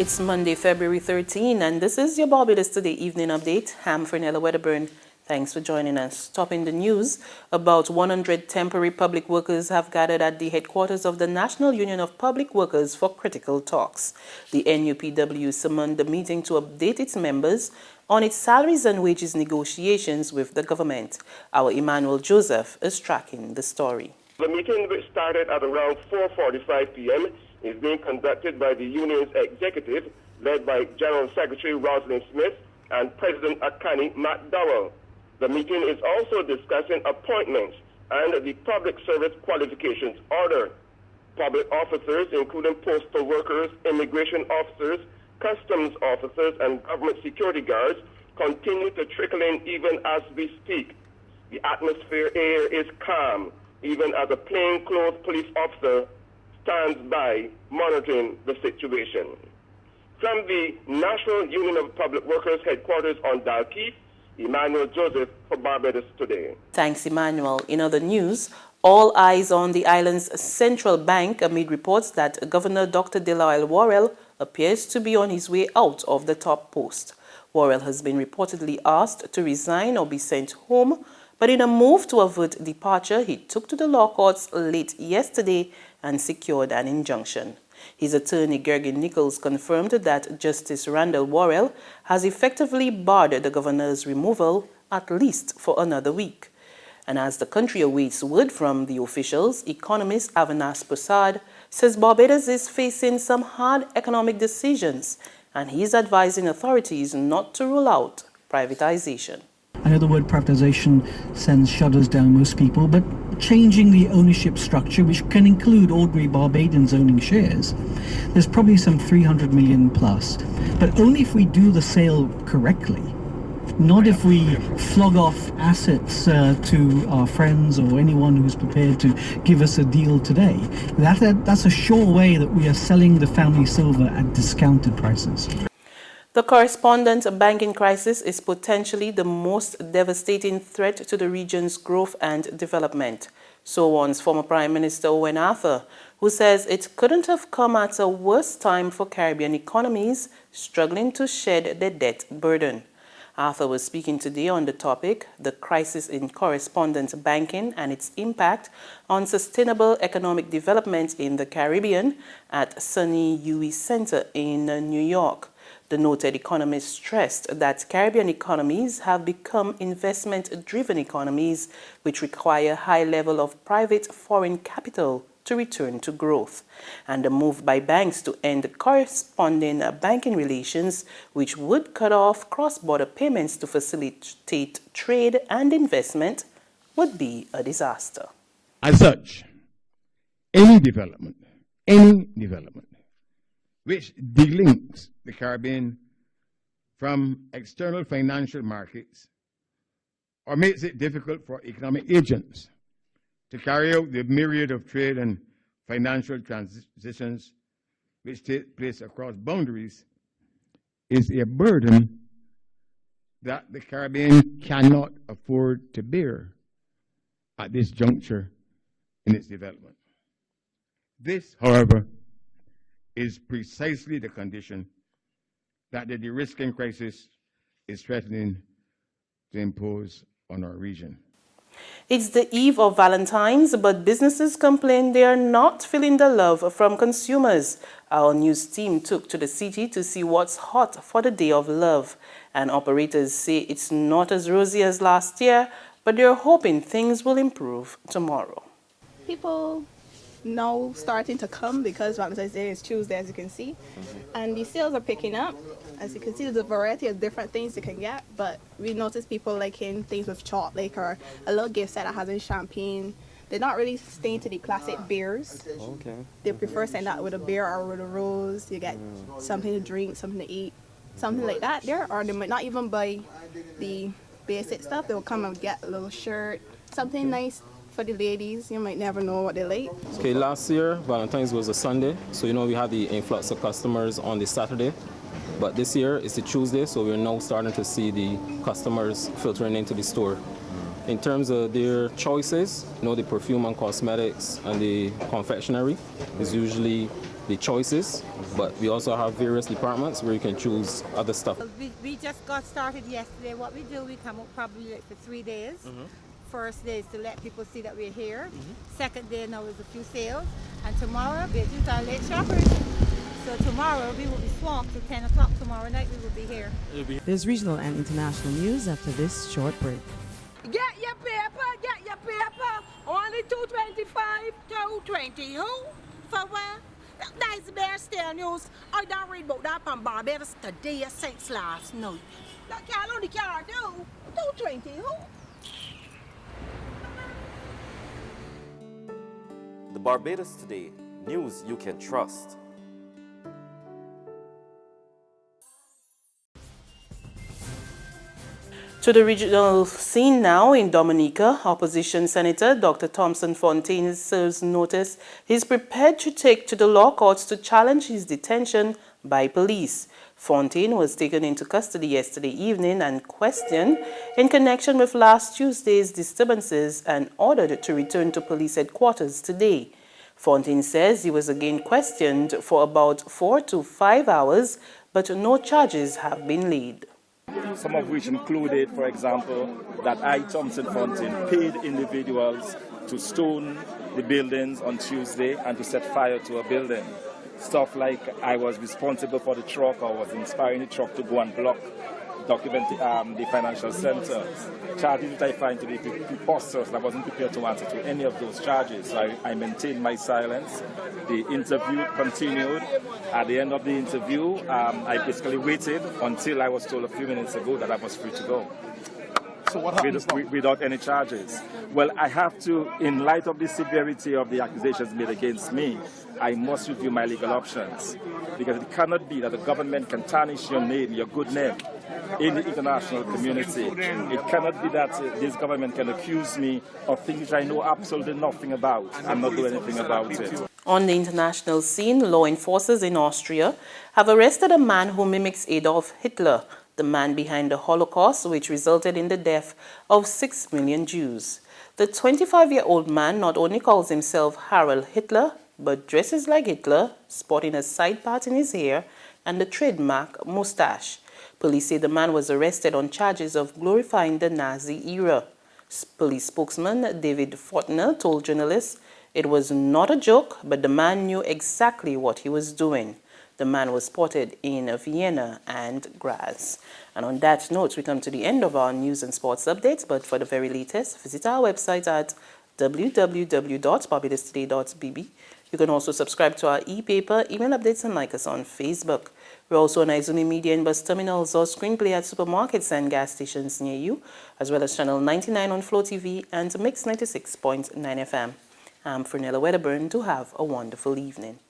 It's Monday, February 13, and this is your Barbados Today evening update. I'm Fernella Wedderburn. Thanks for joining us. Topping the news, about 100 temporary public workers have gathered at the headquarters of the National Union of Public Workers for critical talks. The NUPW summoned the meeting to update its members on its salaries and wages negotiations with the government. Our Emmanuel Joseph is tracking the story. The meeting, which started at around 4:45 p.m., is being conducted by the union's executive, led by General Secretary Rosalind Smith and President Akani McDowell. The meeting is also discussing appointments and the Public Service Qualifications Order. Public officers, including postal workers, immigration officers, customs officers, and government security guards, continue to trickle in even as we speak. The atmosphere here is calm, even as a plainclothes police officer stands by monitoring the situation. From the National Union of Public Workers headquarters on Dalkeith, Emmanuel Joseph for Barbados Today. Thanks, Emmanuel. In other news, all eyes on the island's central bank amid reports that Governor Dr. Delisle Worrell appears to be on his way out of the top post. Worrell has been reportedly asked to resign or be sent home, but in a move to avert departure, he took to the law courts late yesterday and secured an injunction. His attorney, Gergen Nichols, confirmed that Justice Randall Worrell has effectively barred the governor's removal at least for another week. And as the country awaits word from the officials, economist Avanas Prasad says Barbados is facing some hard economic decisions, and he's advising authorities not to rule out privatization. I know the word privatization sends shudders down most people, but changing the ownership structure, which can include ordinary Barbadians owning shares, there's probably some 300 million plus. But only if we do the sale correctly, not if we flog off assets to our friends or anyone who's prepared to give us a deal today. That's a sure way that we are selling the family silver at discounted prices. The correspondent banking crisis is potentially the most devastating threat to the region's growth and development. So warns former Prime Minister Owen Arthur, who says it couldn't have come at a worse time for Caribbean economies struggling to shed their debt burden. Arthur was speaking today on the topic, the crisis in correspondent banking and its impact on sustainable economic development in the Caribbean at Sonny Huey Center in New York. The noted economist stressed that Caribbean economies have become investment-driven economies which require a high level of private foreign capital to return to growth, and a move by banks to end corresponding banking relations, which would cut off cross-border payments to facilitate trade and investment, would be a disaster. As such, any development which delinks the Caribbean from external financial markets or makes it difficult for economic agents to carry out the myriad of trade and financial transitions which take place across boundaries is a burden that the Caribbean cannot afford to bear at this juncture in its development. This, however, is precisely the condition that the de-risking crisis is threatening to impose on our region. It's the eve of Valentine's, but businesses complain they are not feeling the love from consumers. Our news team took to the city to see what's hot for the Day of Love, and operators say it's not as rosy as last year, but they're hoping things will improve tomorrow. People now starting to come because Valentine's Day is Tuesday, as you can see, and the sales are picking up. As you can see, there's a variety of different things you can get, but we notice people liking things with chocolate or a little gift set that has in champagne. They're not really staying to the classic beers. Okay. They prefer saying that with a beer or with a rose. You get something to drink, something to eat, something like that there. Or they might not even buy the basic stuff. They'll come and get a little shirt, something nice for the ladies. You might never know what they like. Okay, last year Valentine's was a Sunday, so we had the influx of customers on the Saturday. But this year it's a Tuesday, so we're now starting to see the customers filtering into the store. In terms of their choices, the perfume and cosmetics and the confectionery is usually the choices, but we also have various departments where you can choose other stuff. We just got started yesterday. What we do, we come up probably for 3 days. First day is to let people see that we're here. Second day now is a few sales. And tomorrow, we do our late shoppers. So tomorrow we will be swamped till 10 o'clock tomorrow night. We will be here. There's regional and international news after this short break. Get your paper, get your paper. Only 225, 220. Who? For what? That's the Bear Stare News. I don't read about that from Barbados today since last night. That can't only can't do. 220. Who? The Barbados Today, news you can trust. To the regional scene now in Dominica, Opposition Senator Dr. Thompson Fontaine serves notice he's prepared to take to the law courts to challenge his detention by police. Fontaine was taken into custody yesterday evening and questioned in connection with last Tuesday's disturbances and ordered to return to police headquarters today. Fontaine says he was again questioned for about 4 to 5 hours, but no charges have been laid. Some of which included, for example, that I, Thompson Fontaine, paid individuals to stone the buildings on Tuesday and to set fire to a building. Stuff like I was responsible for the truck or was inspiring the truck to go and block the financial center. Charges that I find to be preposterous, and I wasn't prepared to answer to any of those charges. So I maintained my silence. The interview continued. At the end of the interview, I basically waited until I was told a few minutes ago that I was free to go. So what happens without any charges? Well, I have to, in light of the severity of the accusations made against me, I must review my legal options. Because it cannot be that the government can tarnish your name, your good name, in the international community. It cannot be that this government can accuse me of things which I know absolutely nothing about and not do anything about it. On the international scene, law enforcers in Austria have arrested a man who mimics Adolf Hitler, the man behind the Holocaust, which resulted in the death of 6 million Jews. The 25-year-old man not only calls himself Harald Hitler, but dresses like Hitler, sporting a side part in his hair and the trademark mustache. Police say the man was arrested on charges of glorifying the Nazi era. Police spokesman David Fortner told journalists it was not a joke, but the man knew exactly what he was doing. The man was spotted in Vienna and Graz. And on that note, we come to the end of our news and sports updates, but for the very latest, visit our website at www.barbadostoday.bb. You can also subscribe to our e-paper, email updates, and like us on Facebook. We're also on Izuni Media and bus terminals or screenplay at supermarkets and gas stations near you, as well as channel 99 on Flow TV and Mix 96.9 FM. I'm Fernella Wedderburn. Do have a wonderful evening.